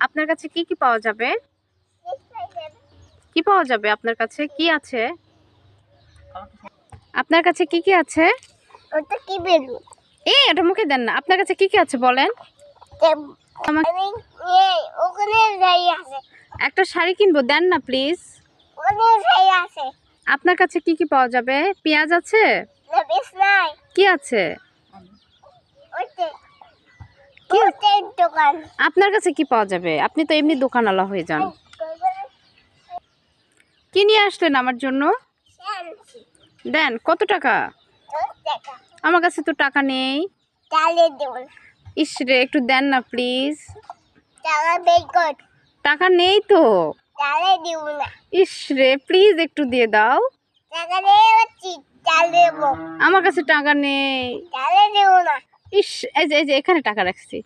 আপনার কাছে কি কি পাওয়া যাবে? কি পাওয়া যাবে আপনার কাছে? কি আছে আপনার কাছে? কি কি আছে? ওটা কি বেলুন? এটা মুখে দেন না। আপনার কাছে কি কি আছে বলেন? ওখানে যাই আছে। একটা শাড়ি কিনবো, দেন না প্লিজ। ওখানে যাই আছে। আপনার কাছে কি কি পাওয়া যাবে? পেঁয়াজ আছে? না বেশ নাই। কি আছে? ওতে ওতে দোকান। আপনার কাছে কি পাওয়া যাবে? আপনি তো এমনি দোকানওয়ালা হয়ে যান। কি নিয়ে আসলেন আমার জন্য? দেন। কত টাকা? আমার কাছে তো টাকা নেই। তাহলে দেব। ইস রে, একটু দেন না প্লিজ। টাকা বের কর। টাকা নেই তো। তাহলে দেব না। ইস রে, প্লিজ একটু দিয়ে দাও। টাকা নেই বলছি, তাহলে দেব। আমার কাছে টাকা নেই। তাহলে দেব না। ইস, এই যে এখানে টাকা রাখছি।